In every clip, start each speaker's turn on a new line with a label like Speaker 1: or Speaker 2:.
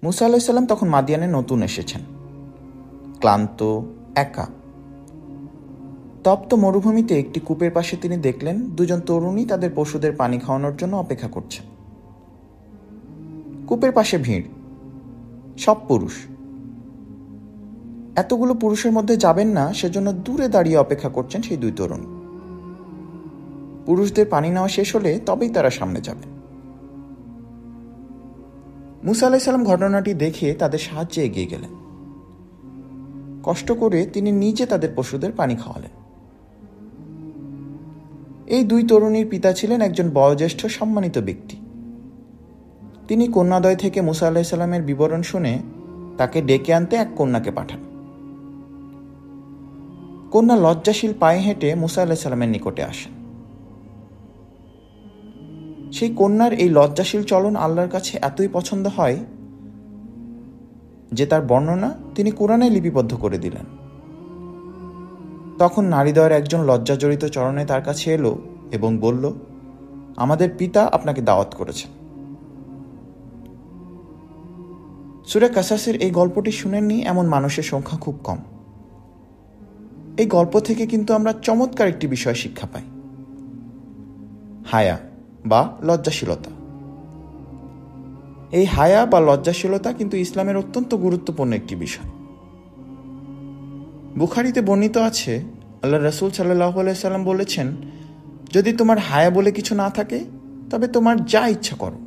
Speaker 1: মুসা আলাইসাল্লাম তখন মাদিয়ানে নতুন এসেছেন, ক্লান্ত, একা। তপ্ত মরুভূমিতে একটি কূপের পাশে তিনি দেখলেন দুজন তরুণী তাদের পশুদের পানি খাওয়ানোর জন্য অপেক্ষা করছে। কূপের পাশে ভিড়, সব পুরুষ। এতগুলো পুরুষের মধ্যে যাবেন না সেজন্য দূরে দাঁড়িয়ে অপেক্ষা করছেন সেই দুই তরুণী। পুরুষদের পানি নেওয়া শেষ হলে তবেই তারা সামনে যাবেন। মুসা আলাইসাল্লাম ঘটনাটি দেখে তাদের সাহায্যে এগিয়ে গেলেন। কষ্ট করে তিনি নিজে তাদের পশুদের পানি খাওয়ালেন। এই দুই তরুণীর পিতা ছিলেন একজন বয়োজ্যেষ্ঠ সম্মানিত ব্যক্তি। তিনি কন্যাদয় থেকে মুসা আলাইসাল্লামের বিবরণ শুনে তাকে ডেকে আনতে এক কন্যাকে পাঠান। কন্যা লজ্জাশীল পায়ে হেঁটে মুসা আলাইসাল্লামের নিকটে আসেন। সেই কন্যার এই লজ্জাশীল চলন আল্লাহর কাছে এতই পছন্দ হয় যে তার বর্ণনা তিনি কোরআনে লিপিবদ্ধ করে দিলেন। তখন নারীদ্বয়ের একজন লজ্জাজড়িত চরণে তার কাছে এলো এবং বলল, আমাদের পিতা আপনাকে দাওয়াত করেছেন। সূরা কাসাসের এই গল্পটি শুনেননি এমন মানুষের সংখ্যা খুব কম। এই গল্প থেকে কিন্তু আমরা চমৎকার একটি বিষয় শিক্ষা পাই, হায়া বা লজ্জাশীলতা। এই হায়া বা লজ্জাশীলতা কিন্তু ইসলামের অত্যন্ত গুরুত্বপূর্ণ একটি বিষয়। বুখারীতে বর্ণিত আছে, আল্লাহ রাসূল সাল্লাল্লাহু আলাইহি সাল্লাম বলেছেন, যদি তোমার হায়া বলে কিছু না থাকে তবে তোমার যা ইচ্ছা করো।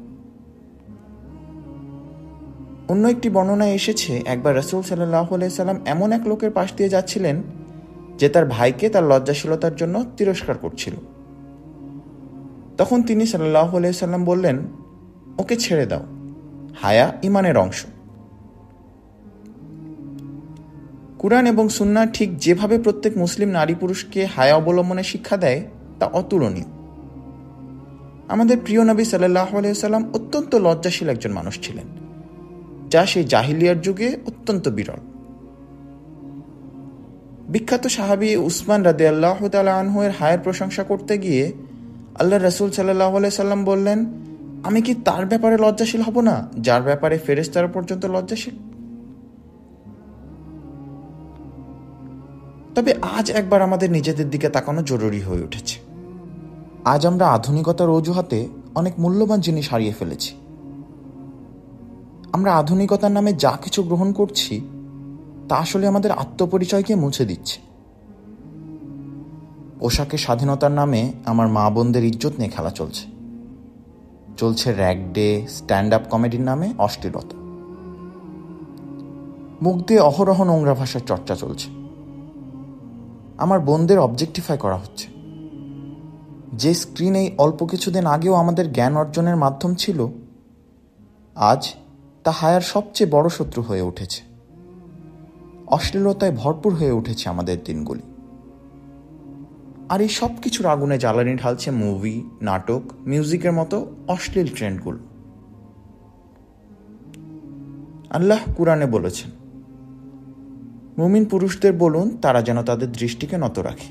Speaker 1: অন্য একটি বর্ণনায় এসেছে, একবার রাসূল সাল্লাল্লাহু আলাইহি সাল্লাম এমন এক লোকের পাশ দিয়ে যাচ্ছিলেন যে তার ভাইকে তার লজ্জাশীলতার জন্য তিরস্কার করছিল। তখন তিনি সাল্লাল্লাহু আলাইহি সাল্লাম বললেন, ওকে ছেড়ে দাও, হায়া ঈমানের অংশ। কুরআন এবং সুন্নাহ ঠিক যেভাবে প্রত্যেক মুসলিম নারী পুরুষকে হায়া অবলম্বনে শিক্ষা দেয় তা অতুলনীয়। আমাদের প্রিয় নবী সাল্লাল্লাহু আলাইহি সাল্লাম অত্যন্ত লজ্জাশীল একজন মানুষ ছিলেন, যা সেই জাহিলিয়ার যুগে অত্যন্ত বিরল। বিখ্যাত সাহাবী উসমান রাদিয়াল্লাহু তাআলা আনহু এর হায়ের প্রশংসা করতে গিয়ে আল্লাহ রাসূল সাল্লাল্লাহু আলাইহি সাল্লাম বললেন, আমি কি তার ব্যাপারে লজ্জাশীল হব না যার ব্যাপারে ফেরেশতারা পর্যন্ত লজ্জাশীল? তবে আজ একবার আমাদের নিজেদের দিকে তাকানো জরুরি হয়ে উঠেছে। আজ আমরা আধুনিকতার অজুহাতে অনেক মূল্যবান জিনিস হারিয়ে ফেলেছি। আমরা আধুনিকতার নামে যা কিছু গ্রহণ করছি তা আসলে আমাদের আত্মপরিচয়কে মুছে দিচ্ছে। পোশাকের স্বাধীনতার নামে আমার মা বোনদের ইজ্জত নিয়ে খেলা চলছে। চলছে র্যাগ ডে, স্ট্যান্ড আপ কমেডির নামে অশ্লীলতা। মুখ দিয়ে অহরহ নোংরা ভাষার চর্চা চলছে। আমার বোনদের অবজেক্টিফাই করা হচ্ছে। যে স্ক্রিন এই অল্প কিছুদিন আগেও আমাদের জ্ঞান অর্জনের মাধ্যম ছিল, আজ তা হায়ার সবচেয়ে বড় শত্রু হয়ে উঠেছে। অশ্লীলতায় ভরপুর হয়ে উঠেছে আমাদের দিনগুলি। আর এই সব কিছুর আগুনে জ্বালানি ঢালছে মুভি, নাটক, মিউজিকের মতো অশ্লীল ট্রেন্ডগুলো। আল্লাহ কুরআনে বলেছেন, মুমিন পুরুষদের বলুন তারা যেন তাদের দৃষ্টিকে নত রাখে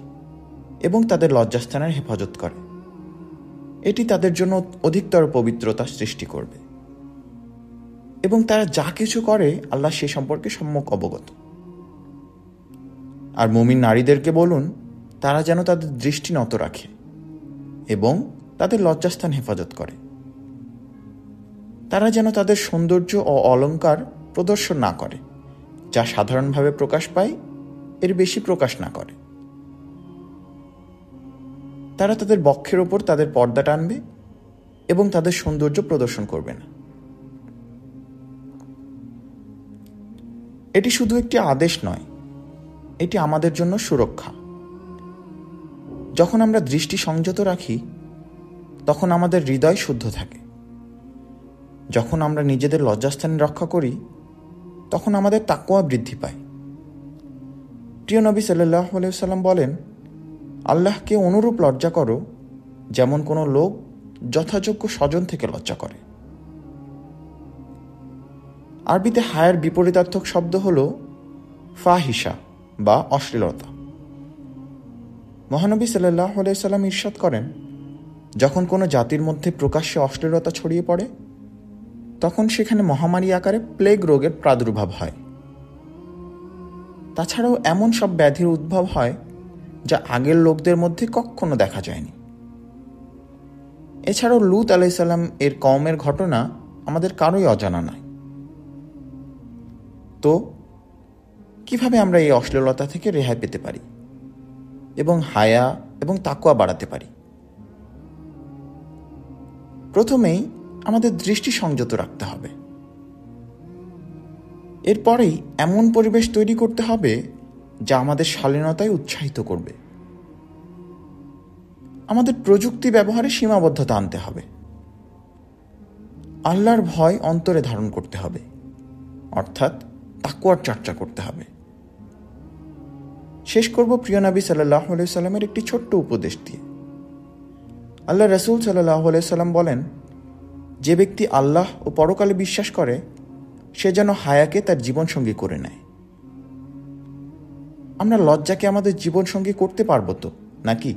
Speaker 1: এবং তাদের লজ্জাস্থানের হেফাজত করে। এটি তাদের জন্য অধিকতর পবিত্রতা সৃষ্টি করবে এবং তারা যা কিছু করে আল্লাহ সে সম্পর্কে সম্যক অবগত। আর মুমিন নারীদেরকে বলুন তারা যেন তাদের দৃষ্টি নত রাখে এবং তাদের লজ্জাস্থান হেফাজত করে। তারা যেন তাদের সৌন্দর্য ও অলংকার প্রদর্শন না করে, যা সাধারণভাবে প্রকাশ পায় এর বেশি প্রকাশ না করে। তারা তাদের বক্ষের ওপর তাদের পর্দা টানবে এবং তাদের সৌন্দর্য প্রদর্শন করবে না। এটি শুধু একটি আদেশ নয়, এটি আমাদের জন্য সুরক্ষা। যখন আমরা দৃষ্টি সংযত রাখি তখন আমাদের হৃদয় শুদ্ধ থাকে। যখন আমরা নিজেদের লজ্জাস্থান রক্ষা করি তখন আমাদের তাকওয়া বৃদ্ধি পায়। প্রিয় নবী সাল্লাল্লাহু আলাইহি সাল্লাম বলেন, আল্লাহকে অনুরূপ লজ্জা করো যেমন কোনো লোক যথাযোগ্য স্বজন থেকে লজ্জা করে। আরবিতে হায়ার বিপরীতার্থক শব্দ হল ফাহিশা বা অশ্লীলতা। মহানবী সাল্লাল্লাহু আলাইহি সাল্লাম ইরশাদ করেন, যখন কোনো জাতির মধ্যে প্রকাশ্যে অশ্লীলতা ছড়িয়ে পড়ে তখন সেখানে মহামারী আকারে প্লেগ রোগের প্রাদুর্ভাব হয়। তাছাড়াও এমন সব ব্যাধির উদ্ভব হয় যা আগের লোকদের মধ্যে কখনো দেখা যায়নি। এছাড়াও লূত আলাইসাল্লাম এর কওমের ঘটনা আমাদের কারোই অজানা নয়। তো কিভাবে আমরা এই অশ্লীলতা থেকে রেহাই পেতে পারি এবং হায়া এবং তাকওয়া বাড়াতে পারি? প্রথমেই আমাদের দৃষ্টি সংযত রাখতে হবে। এরপরেই এমন পরিবেশ তৈরি করতে হবে যা আমাদের শালীনতায় উৎসাহিত করবে। আমাদের প্রযুক্তি ব্যবহারে সীমাবদ্ধতা আনতে হবে। আল্লাহর ভয় অন্তরে ধারণ করতে হবে, অর্থাৎ তাকওয়ার চর্চা করতে হবে। শেষ করব প্রিয় নবী সাল্লাল্লাহু আলাইহি সাল্লামের একটি ছোট্ট উপদেশ দিয়ে। আল্লাহ রাসূল সাল্লাল্লাহু আলাইহি সাল্লাম বলেন, যে ব্যক্তি আল্লাহ ও পরকালে বিশ্বাস করে সে যেন হায়াকে তার জীবনসঙ্গী করে নেয়। আমরা লজ্জাকে আমাদের জীবনসঙ্গী করতে পারবো তো নাকি?